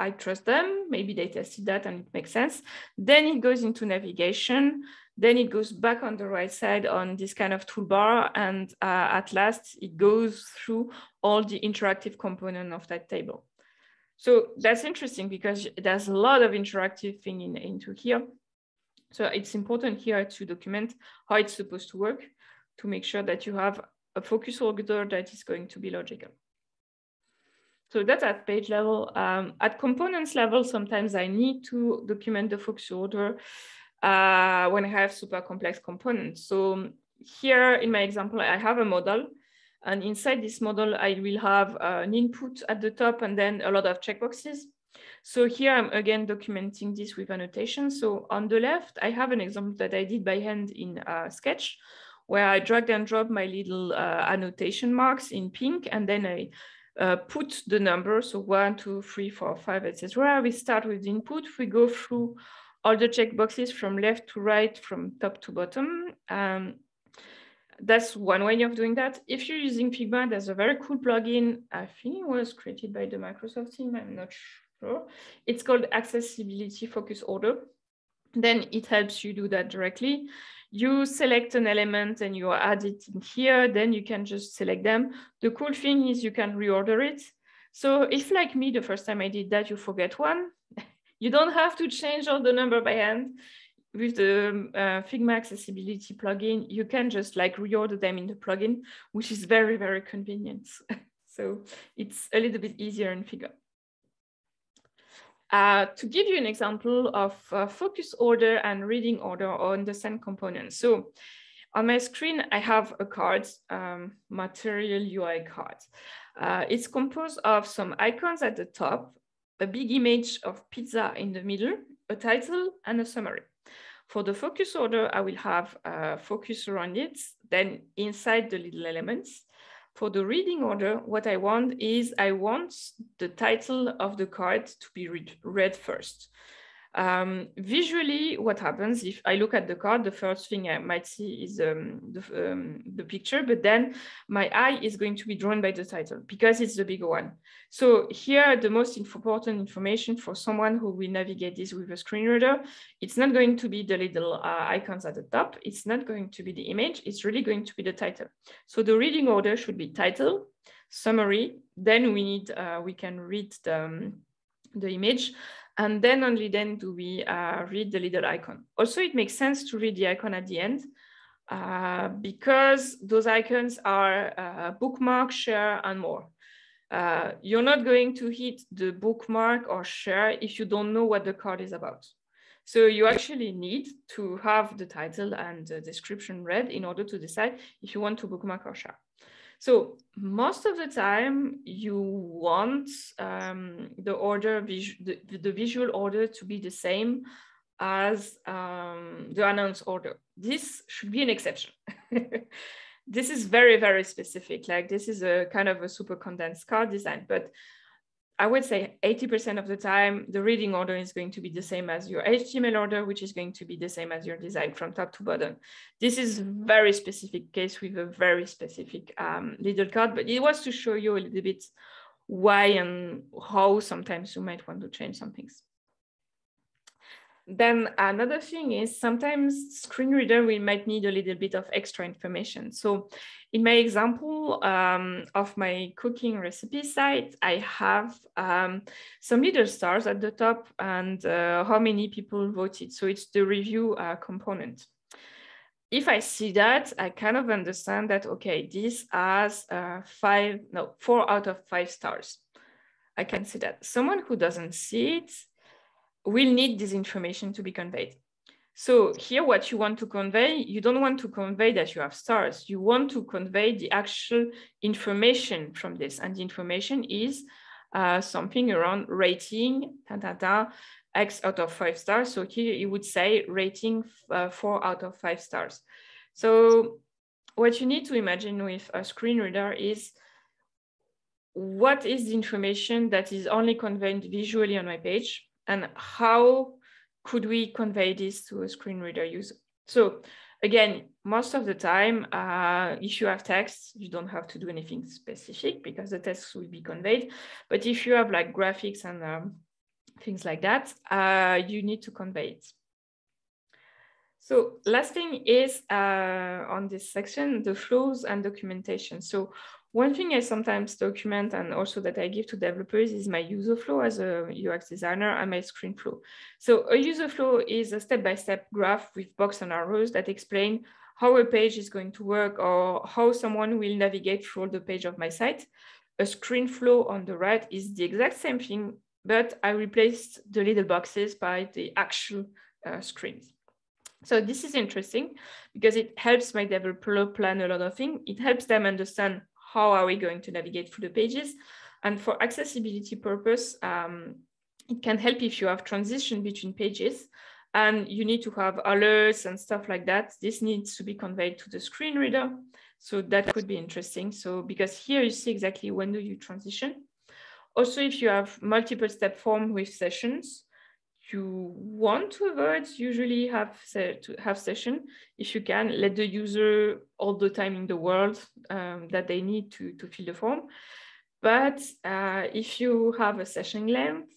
I trust them. Maybe they tested that and it makes sense. Then it goes into navigation. Then it goes back on the right side on this kind of toolbar. And at last, it goes through all the interactive component of that table. So that's interesting because there's a lot of interactive thing into here. So it's important here to document how it's supposed to work to make sure that you have a focus order that is going to be logical. So that's at page level. At components level, sometimes I need to document the focus order when I have super complex components. So here in my example, I have a model. And inside this model, I will have an input at the top and then a lot of checkboxes. So here I'm again documenting this with annotation. So on the left, I have an example that I did by hand in Sketch, where I drag and drop my little annotation marks in pink, and then I put the number, so 1, 2, 3, 4, 5, etc. We start with the input. We go through all the checkboxes from left to right, from top to bottom. That's one way of doing that. If you're using Figma, there's a very cool plugin. I think it was created by the Microsoft team. I'm not sure. It's called Accessibility Focus Order. Then it helps you do that directly. You select an element and you add it in here, then you can just select them. The cool thing is you can reorder it. So if like me, the first time I did that, you forget one, you don't have to change all the number by hand. With the Figma accessibility plugin, you can just like reorder them in the plugin, which is very, very convenient. So it's a little bit easier in Figma. To give you an example of focus order and reading order on the same components. So on my screen, I have a card, material UI card. It's composed of some icons at the top, a big image of pizza in the middle, a title, and a summary. For the focus order, I will have a focus around it, then inside the little elements. For the reading order, what I want is I want the title of the card to be read first. Visually, what happens if I look at the card, the first thing I might see is the picture, but then my eye is going to be drawn by the title because it's the bigger one. So here, the most important information for someone who will navigate this with a screen reader, it's not going to be the little icons at the top. It's not going to be the image. It's really going to be the title. So the reading order should be title, summary. Then we can read the image. And then only then do we read the little icon. Also, it makes sense to read the icon at the end because those icons are bookmark, share, and more. You're not going to hit the bookmark or share if you don't know what the card is about. So you actually need to have the title and the description read in order to decide if you want to bookmark or share. So most of the time you want the order, the visual order to be the same as the announced order. This should be an exception. This is very, very specific. Like this is a kind of a super condensed card design, but I would say 80% of the time, the reading order is going to be the same as your HTML order, which is going to be the same as your design from top to bottom. This is a very specific case with a very specific little card, but it was to show you a little bit why and how sometimes you might want to change some things. Then another thing is sometimes screen reader, we might need a little bit of extra information. So in my example of my cooking recipe site, I have some little stars at the top and how many people voted. So it's the review component. If I see that, I kind of understand that, okay, this has 4 out of 5 stars. I can see that. Someone who doesn't see it will need this information to be conveyed. So here, what you want to convey, you don't want to convey that you have stars. You want to convey the actual information from this. And the information is something around rating, X out of 5 stars. So here you would say rating 4 out of 5 stars. So what you need to imagine with a screen reader is what is the information that is only conveyed visually on my page, and how could we convey this to a screen reader user? So again, most of the time, if you have text, you don't have to do anything specific because the text will be conveyed. But if you have like graphics and things like that, you need to convey it. So last thing is on this section, the flows and documentation. So one thing I sometimes document and also that I give to developers is my user flow as a UX designer and my screen flow. So a user flow is a step-by-step graph with box and arrows that explain how a page is going to work or how someone will navigate through the page of my site. A screen flow on the right is the exact same thing, but I replaced the little boxes by the actual screens. So this is interesting because it helps my developer plan a lot of things. It helps them understand how are we going to navigate through the pages. And for accessibility purpose, it can help if you have transition between pages and you need to have alerts and stuff like that. This needs to be conveyed to the screen reader. So that could be interesting. So because here you see exactly when do you transition. Also, if you have multiple step form with sessions, you want to avoid usually have session. If you can, let the user all the time in the world that they need to fill the form. But if you have a session length,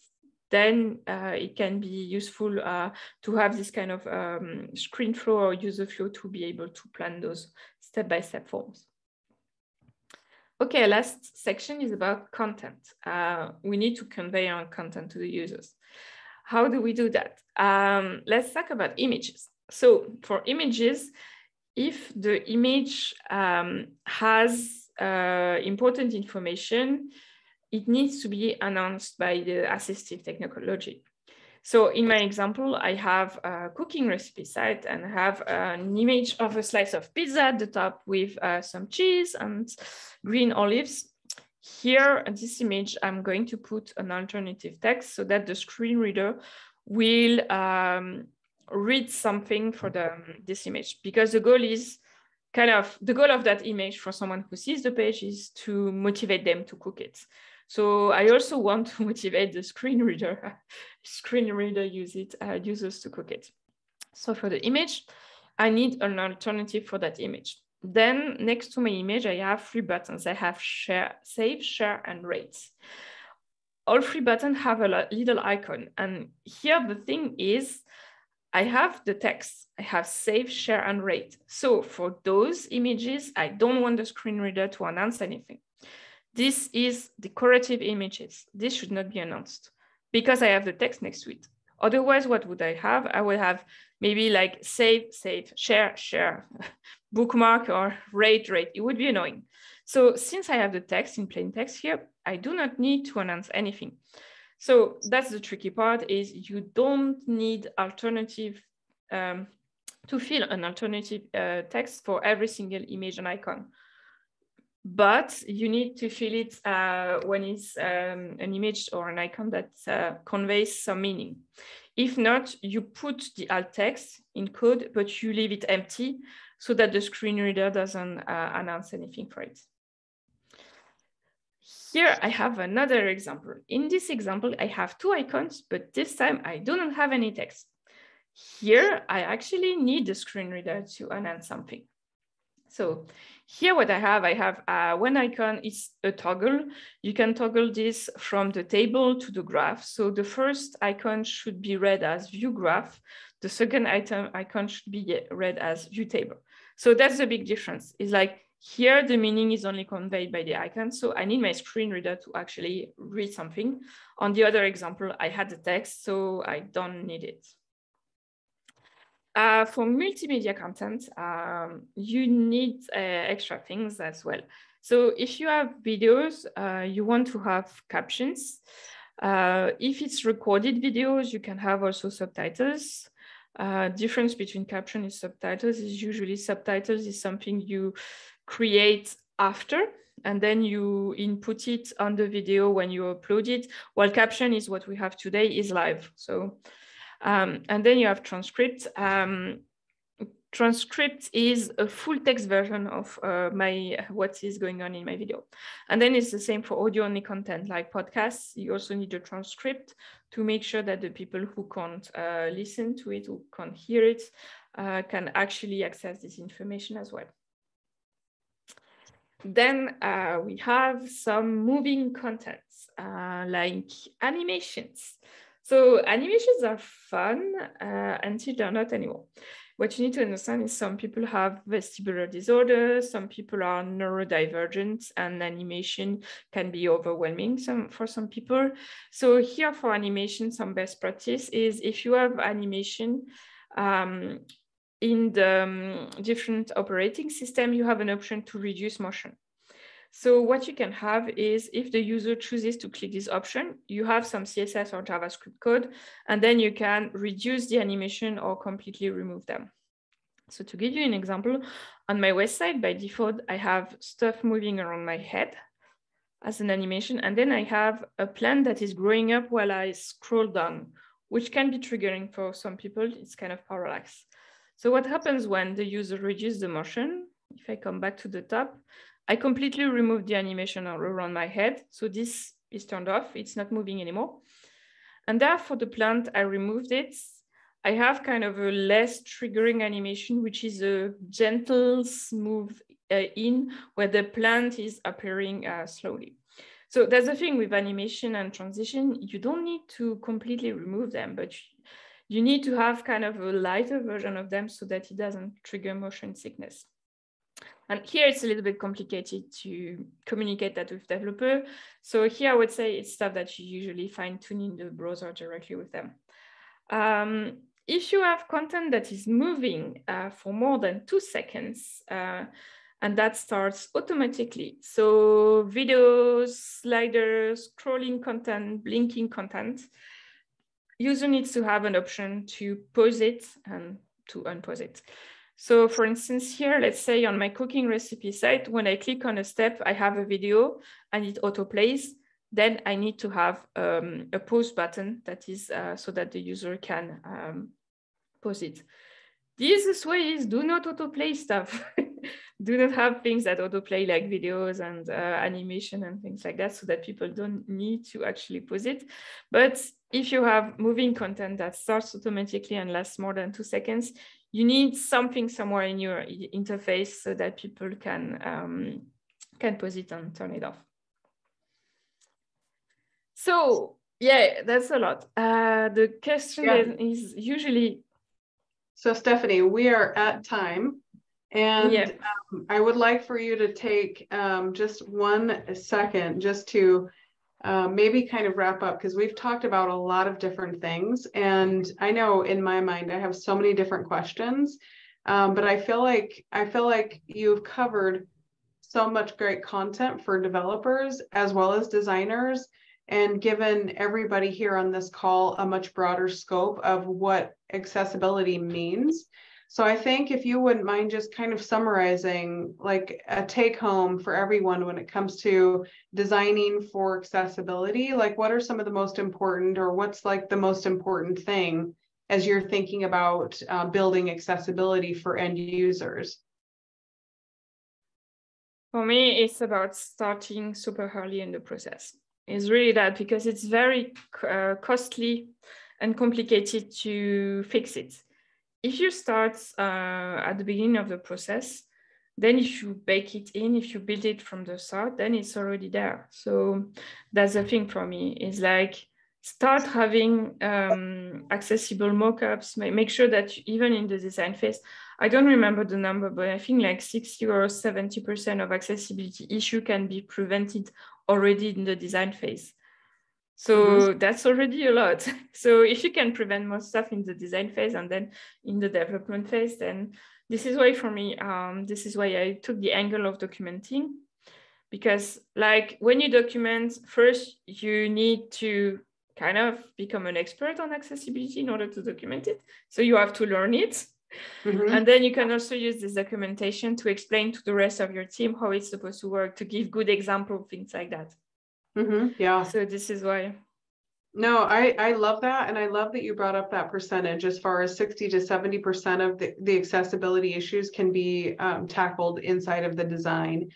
then it can be useful to have this kind of screen flow or user flow to be able to plan those step-by-step forms. Okay, last section is about content. We need to convey our content to the users. How do we do that? Let's talk about images. So for images, if the image has important information, it needs to be announced by the assistive technology. So in my example, I have a cooking recipe site and I have an image of a slice of pizza at the top with some cheese and green olives. Here, in this image, I'm going to put an alternative text so that the screen reader will read something for this image, because the goal is the goal of that image for someone who sees the page is to motivate them to cook it. So I also want to motivate the screen reader users to cook it. So for the image, I need an alternative for that image. Then next to my image, I have 3 buttons. I have share, save, share, and rate. All 3 buttons have a little icon. And here the thing is, I have the text. I have save, share, and rate. So for those images, I don't want the screen reader to announce anything. This is decorative images. This should not be announced because I have the text next to it. Otherwise, what would I have? I would have maybe like save, share, bookmark, or rate. It would be annoying. So since I have the text in plain text here, I do not need to announce anything. So that's the tricky part, is you don't need alternative to fill an alternative text for every single image and icon. but you need to fill it when it's an image or an icon that conveys some meaning. If not, you put the alt text in code, but you leave it empty so that the screen reader doesn't announce anything for it. Here I have another example. In this example, I have two icons, but this time I do not have any text. Here, I actually need the screen reader to announce something. So here what I have one icon is a toggle. You can toggle this from the table to the graph. So the first icon should be read as view graph. The second icon should be read as view table. So that's the big difference. It's like here the meaning is only conveyed by the icon. So I need my screen reader to actually read something. On the other example, I had the text, so I don't need it. For multimedia content, you need extra things as well. So if you have videos, you want to have captions. If it's recorded videos, you can have also subtitles. Difference between caption and subtitles is usually subtitles is something you create after, and then you input it on the video when you upload it, while caption is what we have today is live. So. And then you have transcript. Transcript is a full text version of what is going on in my video. And then it's the same for audio only content like podcasts. You also need a transcript to make sure that the people who can't listen to it, who can't hear it, can actually access this information as well. Then we have some moving contents like animations. So animations are fun until they're not anymore. What you need to understand is some people have vestibular disorders, some people are neurodivergent, and animation can be overwhelming for some people. So here for animation, some best practice is if you have animation in the different operating system, you have an option to reduce motion. So what you can have is if the user chooses to click this option, you have some CSS or JavaScript code, and then you can reduce the animation or completely remove them. So to give you an example, on my website, by default, I have stuff moving around my head as an animation, and then I have a plant that is growing up while I scroll down, which can be triggering for some people. It's kind of parallax. So what happens when the user reduces the motion? If I come back to the top, I completely remove the animation around my head. So this is turned off. It's not moving anymore. And there for the plant, I removed it. I have kind of a less triggering animation, which is a gentle, smooth in where the plant is appearing slowly. So that's the thing with animation and transition. You don't need to completely remove them, but you need to have kind of a lighter version of them so that it doesn't trigger motion sickness. And here it's a little bit complicated to communicate that with developer. So here I would say it's stuff that you usually fine tune in the browser directly with them. If you have content that is moving for more than 2 seconds, and that starts automatically. So videos, sliders, scrolling content, blinking content, user needs to have an option to pause it and to unpause it. So for instance, here, let's say on my cooking recipe site, when I click on a step, I have a video and it autoplays. Then I need to have a pause button that is so that the user can pause it. The easiest way is do not autoplay stuff. Do not have things that autoplay like videos and animation and things like that so that people don't need to actually pause it. But if you have moving content that starts automatically and lasts more than 2 seconds, you need something somewhere in your interface so that people can pause it and turn it off. So yeah, that's a lot. The question is usually. So Stephanie, we are at time, and I would like for you to take just 1 second just to maybe kind of wrap up, because we've talked about a lot of different things, and I know in my mind I have so many different questions, but I feel like you've covered so much great content for developers as well as designers, and given everybody here on this call a much broader scope of what accessibility means. So I think if you wouldn't mind just kind of summarizing like a take home for everyone when it comes to designing for accessibility, like what are some of the most important, or what's like the most important thing as you're thinking about building accessibility for end users? For me, it's about starting super early in the process. It's really that, because it's very costly and complicated to fix it. If you start at the beginning of the process, then if you bake it in, if you build it from the start, then it's already there. So that's the thing for me, is like start having accessible mockups, make sure that even in the design phase, I don't remember the number, but I think like 60 or 70% of accessibility issue can be prevented already in the design phase. So that's already a lot. So if you can prevent most stuff in the design phase and then in the development phase, then this is why for me, this is why I took the angle of documenting. Because like when you document, first you need to kind of become an expert on accessibility in order to document it. So you have to learn it. And then you can also use this documentation to explain to the rest of your team how it's supposed to work, to give good example, things like that. Yeah. So this is why. No, I love that. And I love that you brought up that percentage as far as 60 to 70% of the accessibility issues can be tackled inside of the design.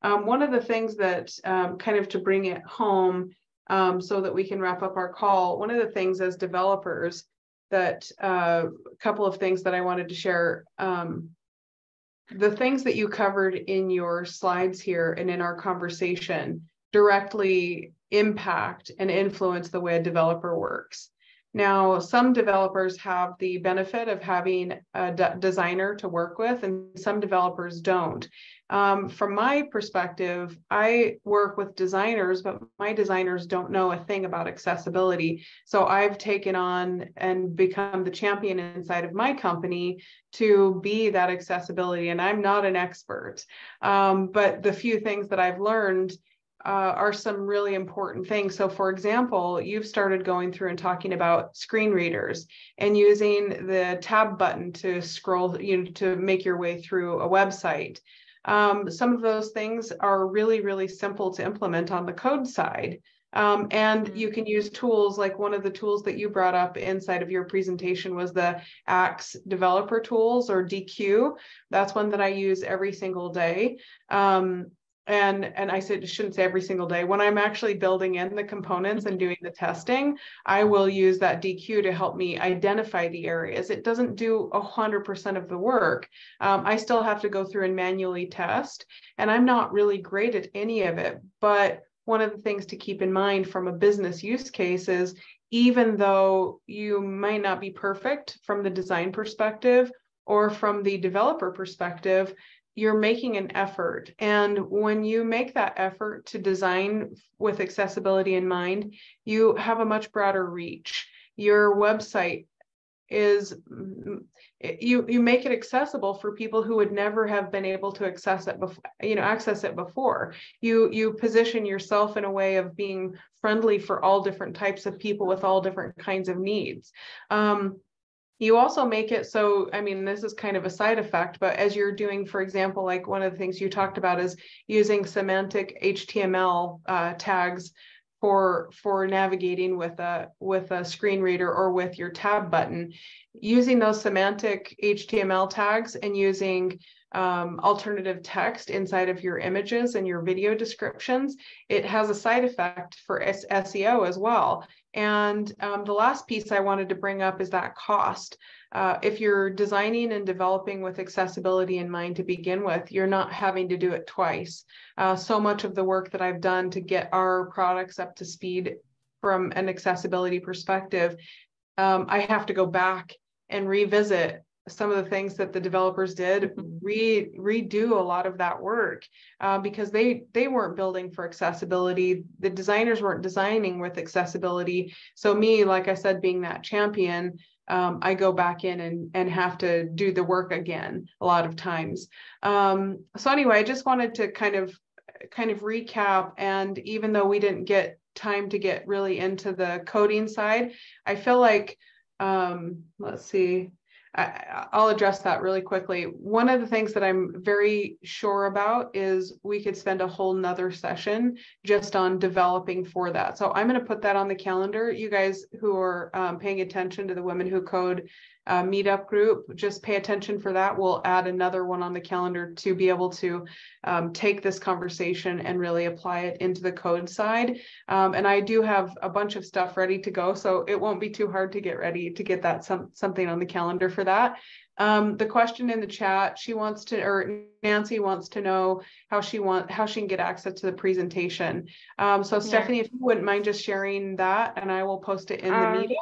One of the things that kind of to bring it home so that we can wrap up our call, one of the things as developers that a couple of things that I wanted to share, the things that you covered in your slides here and in our conversation directly impact and influence the way a developer works. Now, some developers have the benefit of having a designer to work with, and some developers don't. From my perspective, I work with designers, but my designers don't know a thing about accessibility. So I've taken on and become the champion inside of my company to be that accessibility. And I'm not an expert, but the few things that I've learned are some really important things. So for example, you've started going through and talking about screen readers and using the tab button to scroll, to make your way through a website. Some of those things are really, really simple to implement on the code side. And you can use tools like one of the tools that you brought up inside of your presentation was the Axe developer tools, or DQ. That's one that I use every single day. And I shouldn't say every single day. When I'm actually building in the components and doing the testing, I will use that DQ to help me identify the areas. It doesn't do 100% of the work. I still have to go through and manually test, and I'm not really great at any of it. But one of the things to keep in mind from a business use case is, even though you might not be perfect from the design perspective or from the developer perspective, you're making an effort. And when you make that effort to design with accessibility in mind, you have a much broader reach. Your website is, you make it accessible for people who would never have been able to access it before. You position yourself in a way of being friendly for all different types of people with all different kinds of needs. You also make it so, I mean, this is kind of a side effect, but as you're doing, for example, like one of the things you talked about is using semantic HTML tags for navigating with a screen reader or with your tab button. Using those semantic HTML tags and using alternative text inside of your images and your video descriptions, it has a side effect for SEO as well. And the last piece I wanted to bring up is that cost. If you're designing and developing with accessibility in mind to begin with, you're not having to do it twice. So much of the work that I've done to get our products up to speed from an accessibility perspective, I have to go back and revisit some of the things that the developers did, redo a lot of that work because they weren't building for accessibility. The designers weren't designing with accessibility. So me, like I said, being that champion, I go back in and have to do the work again a lot of times. So anyway, I just wanted to kind of recap. And even though we didn't get time to get really into the coding side, I feel like, let's see. I'll address that really quickly. One of the things that I'm very sure about is we could spend a whole nother session just on developing for that. So I'm going to put that on the calendar. You guys who are paying attention to the Women Who Code meetup group, just pay attention for that. We'll add another one on the calendar to be able to take this conversation and really apply it into the code side. And I do have a bunch of stuff ready to go, so it won't be too hard to get ready to get that something on the calendar for that. The question in the chat, Nancy wants to know how she can get access to the presentation. So Stephanie, if you wouldn't mind just sharing that, and I will post it in the meeting.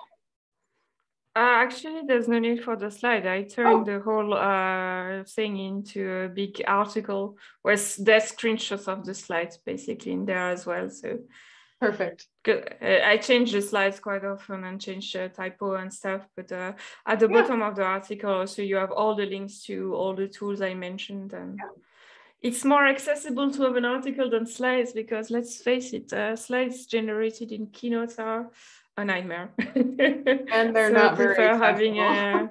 Actually, there's no need for the slide. I turned the whole thing into a big article with there's screenshots of the slides basically in there as well. So perfect. I change the slides quite often and change typo and stuff, but at the bottom of the article also you have all the links to all the tools I mentioned, and it's more accessible to have an article than slides, because let's face it, slides generated in Keynote are a nightmare. And they're not very accessible.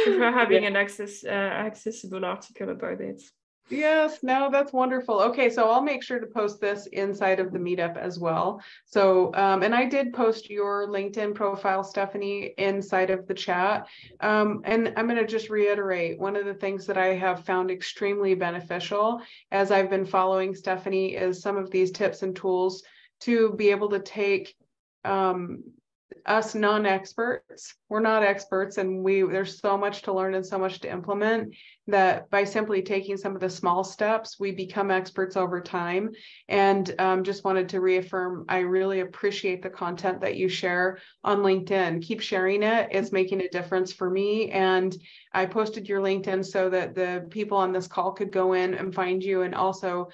prefer having an accessible article about it. Yes, no, that's wonderful. Okay, so I'll make sure to post this inside of the meetup as well. So, and I did post your LinkedIn profile, Stephanie, inside of the chat. And I'm going to just reiterate, one of the things that I have found extremely beneficial as I've been following Stephanie is some of these tips and tools to be able to take us non-experts. We're not experts, and there's so much to learn and so much to implement, that by simply taking some of the small steps, we become experts over time. And just wanted to reaffirm, I really appreciate the content that you share on LinkedIn. Keep sharing it. It's making a difference for me. And I posted your LinkedIn so that the people on this call could go in and find you, and also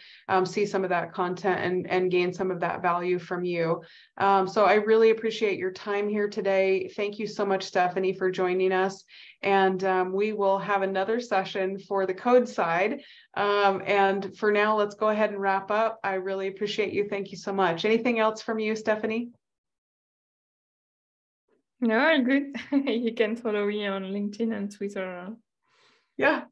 see some of that content and gain some of that value from you. So I really appreciate your time here today. Thank you so much, Stephanie, for joining us. And we will have another session for the code side. And for now, let's go ahead and wrap up. I really appreciate you. Thank you so much. Anything else from you, Stephanie? No, I'm good. You can follow me on LinkedIn and Twitter. Yeah.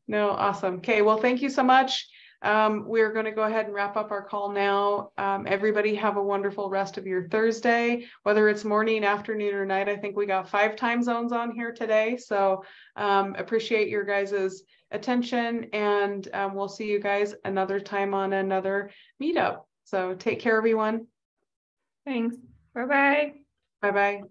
No, awesome. Okay, well, thank you so much. We're going to go ahead and wrap up our call now. Everybody have a wonderful rest of your Thursday, whether it's morning, afternoon, or night. I think we got 5 time zones on here today. So appreciate your guys' attention, and we'll see you guys another time on another meetup. So take care, everyone. Thanks. Bye-bye. Bye-bye.